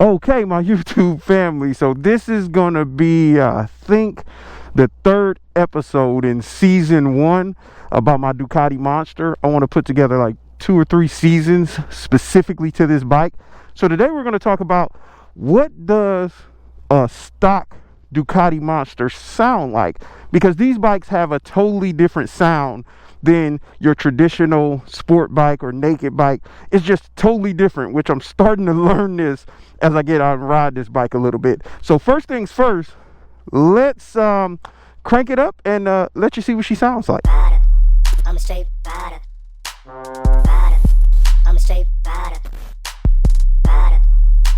Okay, my YouTube family, so this is gonna be I think the third episode in season 1 about my Ducati Monster. I want to put together like 2 or 3 seasons specifically to this bike. So today we're going to talk about what does a stock Ducati Monster sound like, because these bikes have a totally different sound than your traditional sport bike or naked bike. It's just totally different, which I'm starting to learn this as I get out and ride this bike a little bit. So first things first, let's crank it up and let you see what she sounds like. I'm a straight rider. I'm a straight rider.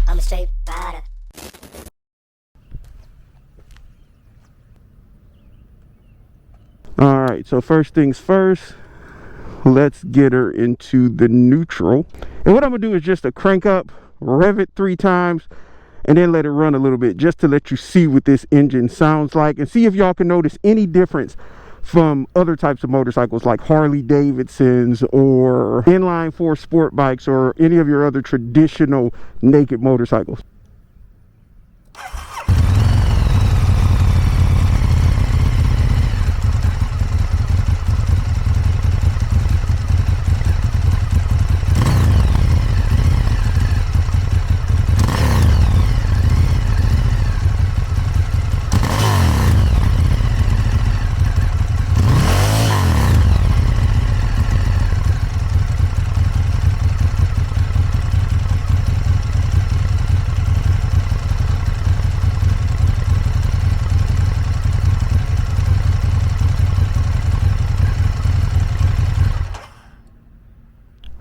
I'm a straight rider. Alright, so first things first, let's get her into the neutral. And what I'm going to do is just a crank up, rev it 3 times, and then let it run a little bit just to let you see what this engine sounds like and see if y'all can notice any difference from other types of motorcycles like Harley-Davidsons or inline 4 sport bikes or any of your other traditional naked motorcycles.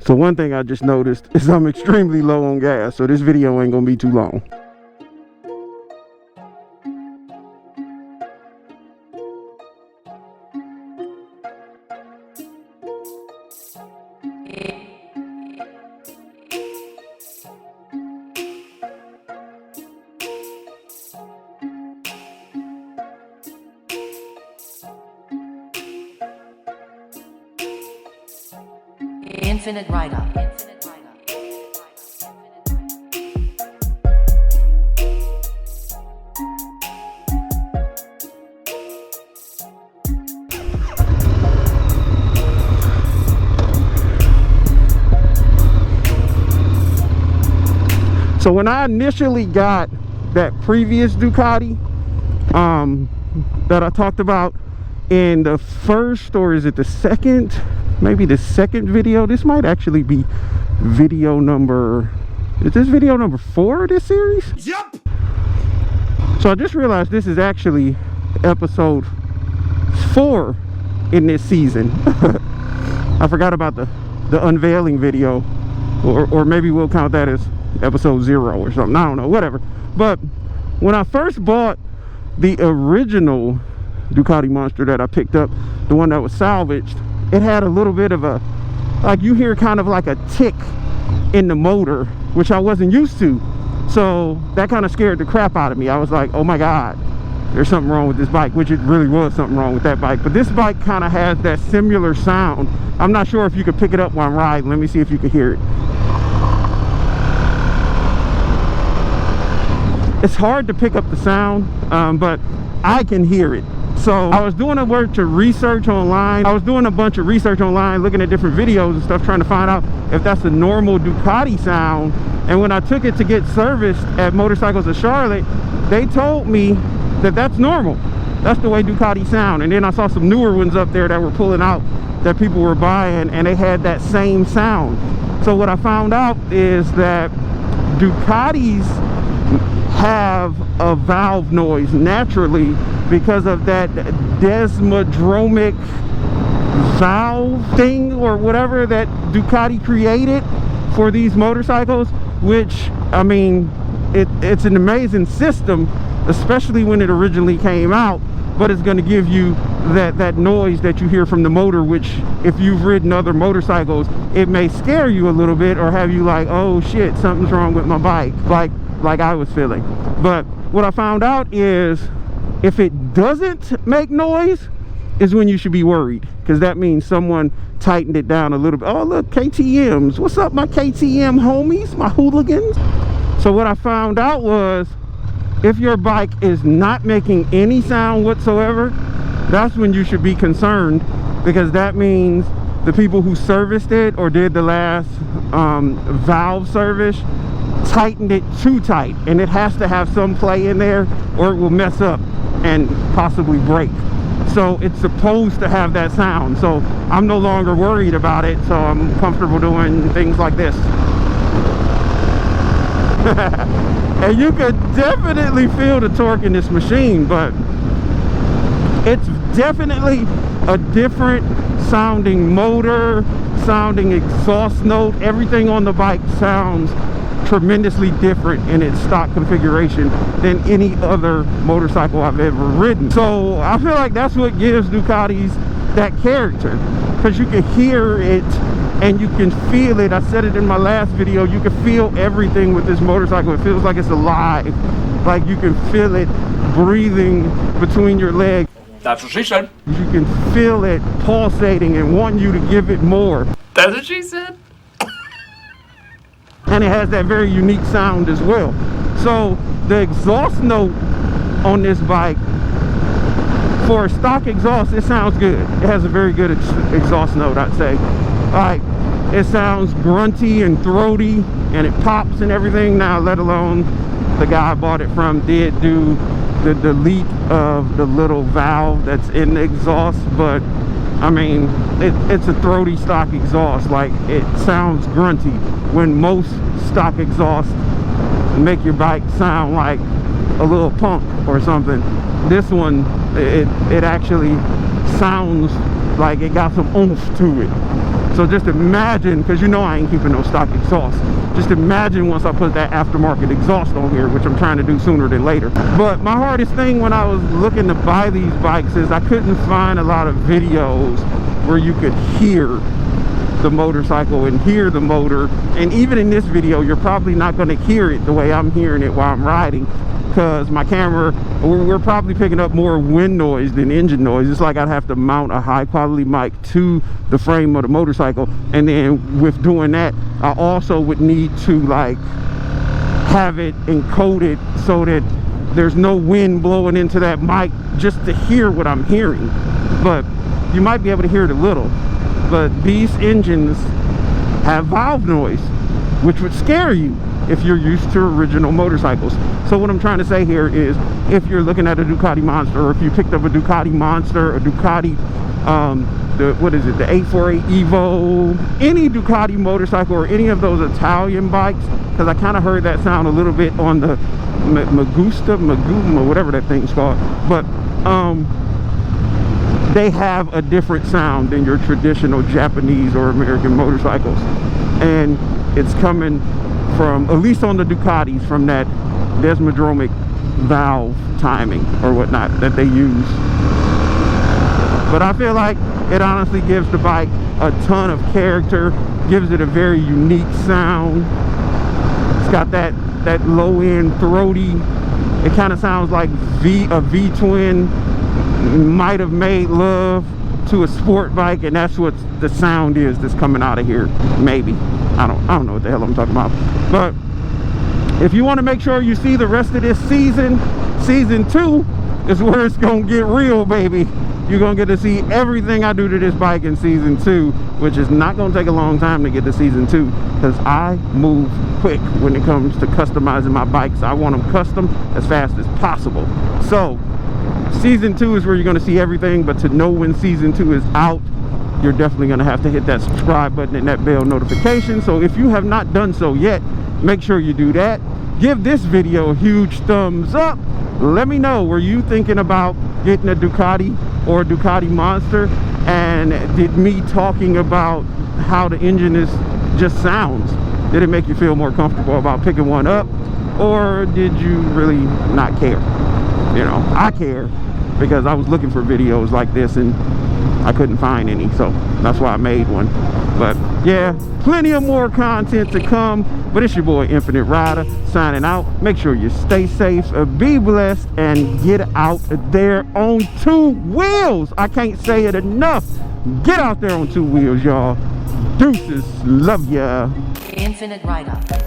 So one thing I just noticed is I'm extremely low on gas, so this video ain't gonna be too long. Infinit Ryda. So when I initially got that previous Ducati that I talked about in the first, or is it the second, maybe the second video, this might actually be video number, is this video number 4 of this series? Yep. So I just realized this is actually episode 4 in this season. I forgot about the unveiling video, or maybe we'll count that as episode 0 or something, I don't know, whatever. But when I first bought the original Ducati Monster that I picked up, the one that was salvaged, it had a little bit of a, like, you hear kind of like a tick in the motor, which I wasn't used to. So that kind of scared the crap out of me. I was like, oh my God, there's something wrong with this bike, which it really was something wrong with that bike. But this bike kind of has that similar sound. I'm not sure if you could pick it up while I'm riding. Let me see if you can hear it. It's hard to pick up the sound, but I can hear it. So I was doing a bunch of research online. Looking at different videos and stuff, trying to find out if that's a normal Ducati sound. And when I took it to get serviced at Motorcycles of Charlotte, they told me that that's normal. That's the way Ducati sound. And then I saw some newer ones up there that were pulling out that people were buying, and they had that same sound. So what I found out is that Ducatis have a valve noise naturally because of that desmodromic valve thing or whatever that Ducati created for these motorcycles, which, I mean, it's an amazing system, especially when it originally came out, but it's going to give you that noise that you hear from the motor, which if you've ridden other motorcycles, it may scare you a little bit or have you like, oh shit, something's wrong with my bike, like I was feeling. But what I found out is if it doesn't make noise is when you should be worried, because that means someone tightened it down a little bit. Oh look, KTMs, what's up my KTM homies, my hooligans? So what I found out was, if your bike is not making any sound whatsoever, that's when you should be concerned, because that means the people who serviced it or did the last valve service tightened it too tight, and it has to have some play in there or it will mess up and possibly break. So it's supposed to have that sound. So I'm no longer worried about it, so I'm comfortable doing things like this. And you could definitely feel the torque in this machine, but it's definitely a different sounding motor, sounding exhaust note. Everything on the bike sounds tremendously different in its stock configuration than any other motorcycle I've ever ridden. So I feel like that's what gives Ducatis that character, because you can hear it and you can feel it. I said it in my last video, you can feel everything with this motorcycle. It feels like it's alive, like you can feel it breathing between your legs. That's what she said. You can feel it pulsating and wanting you to give it more. That's what she said. And it has that very unique sound as well. So the exhaust note on this bike, for a stock exhaust, it sounds good. It has a very good exhaust note, I'd say. Like, it sounds grunty and throaty, and it pops and everything. Now, let alone the guy I bought it from did do the delete of the little valve that's in the exhaust, but I mean, it's a throaty stock exhaust. Like, it sounds grunty when most stock exhausts make your bike sound like a little punk or something. This one, it actually sounds like it got some oomph to it. So just imagine, because you know I ain't keeping no stock exhaust, just imagine once I put that aftermarket exhaust on here, which I'm trying to do sooner than later. But my hardest thing when I was looking to buy these bikes is I couldn't find a lot of videos where you could hear the motorcycle and hear the motor. And even in this video, you're probably not going to hear it the way I'm hearing it while I'm riding, because my camera, we're probably picking up more wind noise than engine noise. It's like I'd have to mount a high quality mic to the frame of the motorcycle, and then with doing that, I also would need to like have it encoded so that there's no wind blowing into that mic just to hear what I'm hearing. But you might be able to hear it a little. But these engines have valve noise, which would scare you if you're used to original motorcycles. So what I'm trying to say here is, if you're looking at a Ducati Monster, or if you picked up a Ducati Monster, a Ducati, the 848 Evo, any Ducati motorcycle, or any of those Italian bikes, because I kind of heard that sound a little bit on the Maguma, whatever that thing's called. But they have a different sound than your traditional Japanese or American motorcycles, and it's coming from, at least on the Ducatis, from that desmodromic valve timing or whatnot that they use. But I feel like it honestly gives the bike a ton of character, gives it a very unique sound. It's got that low end throaty, it kind of sounds like a V-twin might have made love to a sport bike, and that's what the sound is that's coming out of here. Maybe, I don't know what the hell I'm talking about. But if you want to make sure you see the rest of this season 2 is where it's gonna get real, baby. You're gonna get to see everything I do to this bike in season 2, which is not gonna take a long time to get to season 2, because I move quick when it comes to customizing my bikes. I want them custom as fast as possible. So season 2 is where you're going to see everything. But to know when season 2 is out, you're definitely going to have to hit that subscribe button and that bell notification. So if you have not done so yet, make sure you do that. Give this video a huge thumbs up. Let me know, were you thinking about getting a Ducati or a Ducati Monster, and did me talking about how the engine is just sounds, did it make you feel more comfortable about picking one up, or did you really not care? You know, I care, because I was looking for videos like this and I couldn't find any, so that's why I made one. But yeah, plenty of more content to come. But it's your boy Infinite Ryda signing out. Make sure you stay safe, be blessed, and get out there on 2 wheels. I can't say it enough. Get out there on 2 wheels, y'all. Deuces, love ya. Infinite Ryda.